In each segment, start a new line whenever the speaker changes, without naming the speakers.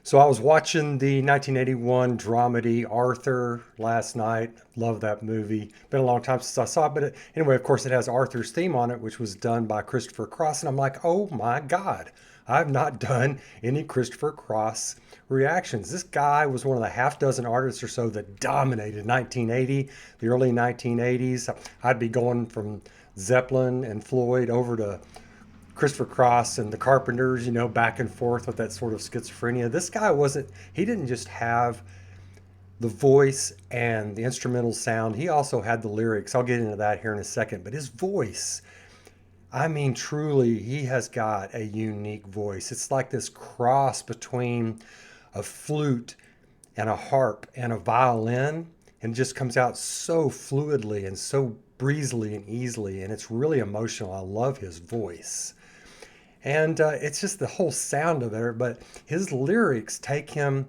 So I was watching the 1981 dramedy Arthur last night. Love that movie. Been a long time since I saw it, but anyway, of course, it has Arthur's theme on it, which was done by Christopher Cross, and I'm like, oh my God, I've not done any Christopher Cross reactions. This guy was one of the half dozen artists or so that dominated 1980, the early 1980s. I'd be going from Zeppelin and Floyd over to Christopher Cross and the Carpenters, back and forth with that sort of schizophrenia. This guy he didn't just have the voice and the instrumental sound, he also had the lyrics. I'll get into that here in a second. But his voice, I mean, truly, he has got a unique voice. It's like this cross between a flute and a harp and a violin, and it just comes out so fluidly and so breezily and easily. And it's really emotional. I love his voice. And it's just the whole sound of it. But his lyrics take him.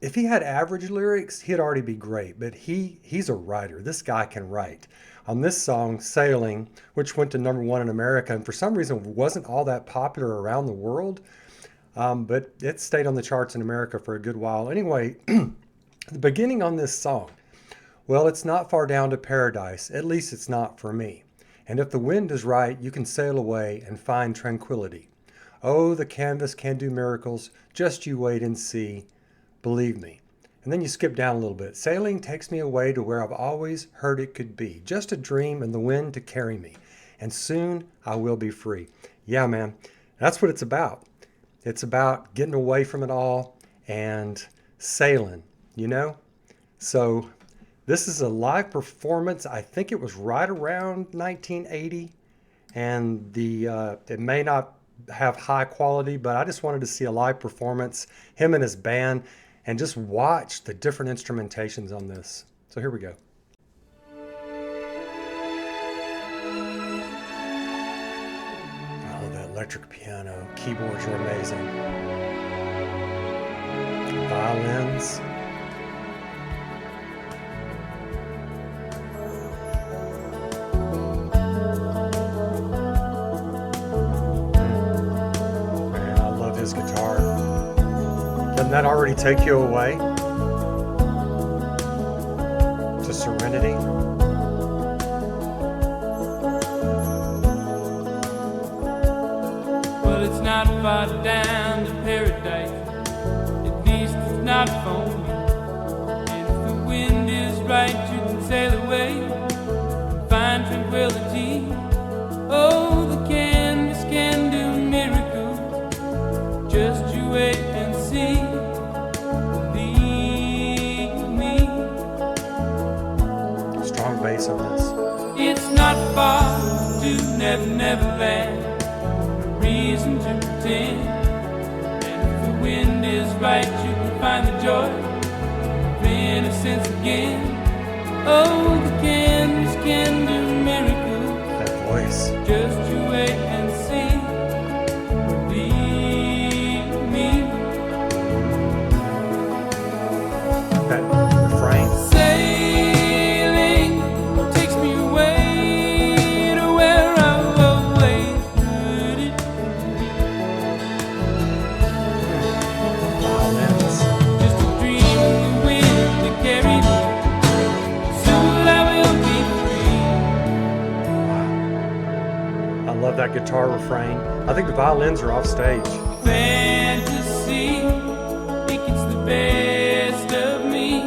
If he had average lyrics, he'd already be great. But he's a writer. This guy can write. On this song, "Sailing," which went to #1 in America, and for some reason wasn't all that popular around the world, but it stayed on the charts in America for a good while. Anyway, the beginning on this song. Well, it's not far down to paradise. At least it's not for me. And if the wind is right, you can sail away and find tranquility. Oh, the canvas can do miracles. Just you wait and see. Believe me. And then you skip down a little bit. Sailing takes me away to where I've always heard it could be. Just a dream and the wind to carry me. And soon I will be free. Yeah, man. That's what it's about. It's about getting away from it all and sailing, So this is a live performance. I think it was right around 1980, and it may not have high quality, but I just wanted to see a live performance, him and his band, and just watch the different instrumentations on this. So here we go. Oh, that electric piano, keyboards are amazing. Violins. His guitar. Doesn't that already take you away to serenity?
Well, it's not far down to paradise. At least it's not for me. And if the wind is right, you can sail away and find tranquility. Oh, the canvas can do miracles. Just you wait and see. Believe me.
Strong bass on this.
It's not far to never land. No reason to pretend. And if the wind is right, you can find the joy of innocence again. Oh, the canvas can do miracles.
That voice.
Just you wait and see.
That refrain.
Sailing takes me away to where I've always heard it.
Violins.
Just a dream of the wind to carry me. Soon I will be free.
I love that guitar refrain. I think the violins are off stage.
Fantasy, think it's the best of me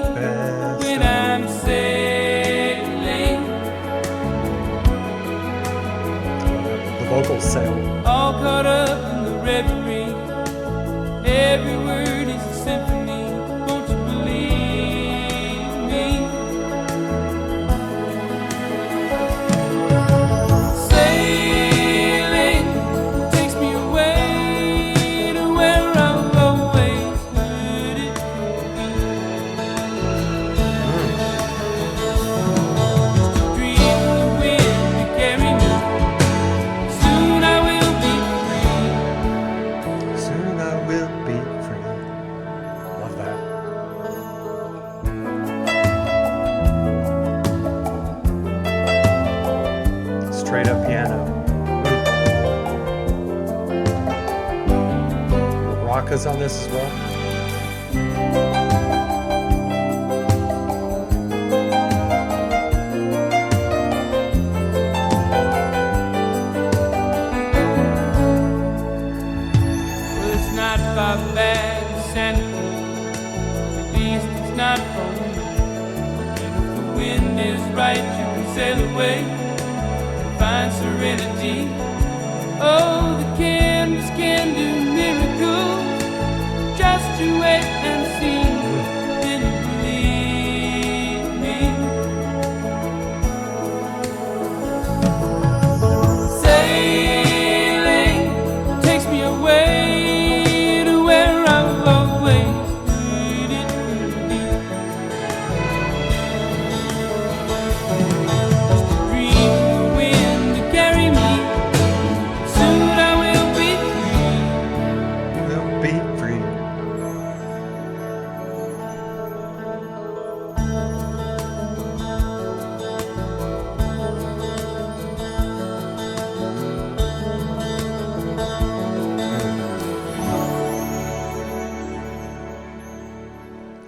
when I'm sailing.
The vocals sail.
All caught up in the reverie. Every word is a symphony. Won't you believe me? Sailing takes me away to where I've always heard it. Just a dream of the wind to carry me. Soon I will be free.
Soon I will be free. Love that. Straight up piano. Maracas on this as well.
find serenity. Oh, the canvas can do miracles. Just you wait and see, then you believe me. Sailing takes me away to where I've always needed to be. Just a dream of the wind to carry me. Soon I will be free.
We'll be free.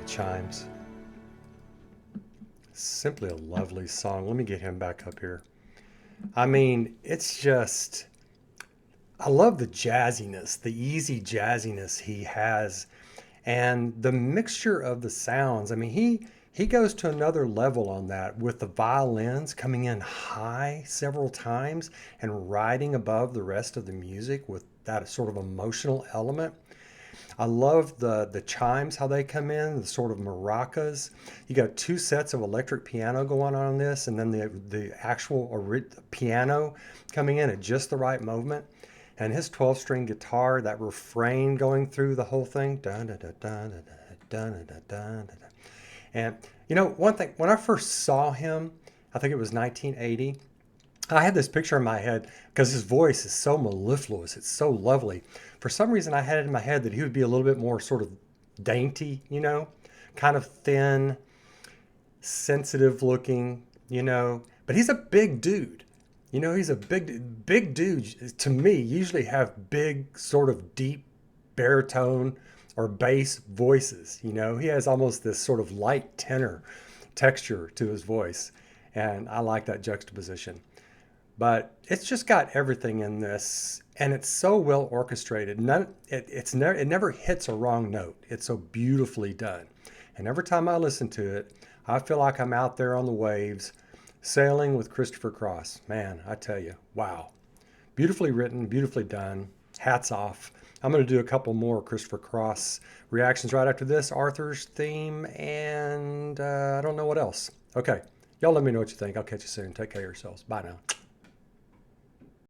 Chimes. Simply a lovely song. Let me get him back up here. I mean, it's just, I love the jazziness, the easy jazziness he has, and the mixture of the sounds. I mean, he goes to another level on that with the violins coming in high several times and riding above the rest of the music with that sort of emotional element. I love the chimes, how they come in, the sort of maracas. You got two sets of electric piano going on this, and then the actual piano coming in at just the right moment. And his 12-string guitar, that refrain going through the whole thing. Dun, dun, dun, dun, dun, dun, dun, dun, dun, dun. And you know, one thing, when I first saw him, I think it was 1980, I had this picture in my head because his voice is so mellifluous. It's so lovely. For some reason, I had it in my head that he would be a little bit more sort of dainty, you know, kind of thin, sensitive looking, you know, but he's a big dude. You know, he's a big dude to me usually have big sort of deep baritone or bass voices. You know, he has almost this sort of light tenor texture to his voice. And I like that juxtaposition. But it's just got everything in this, and it's so well orchestrated. It never hits a wrong note. It's so beautifully done. And every time I listen to it, I feel like I'm out there on the waves, sailing with Christopher Cross. Man, I tell you, wow. Beautifully written, beautifully done. Hats off. I'm going to do a couple more Christopher Cross reactions right after this, Arthur's theme, and I don't know what else. Okay, y'all let me know what you think. I'll catch you soon. Take care of yourselves. Bye now.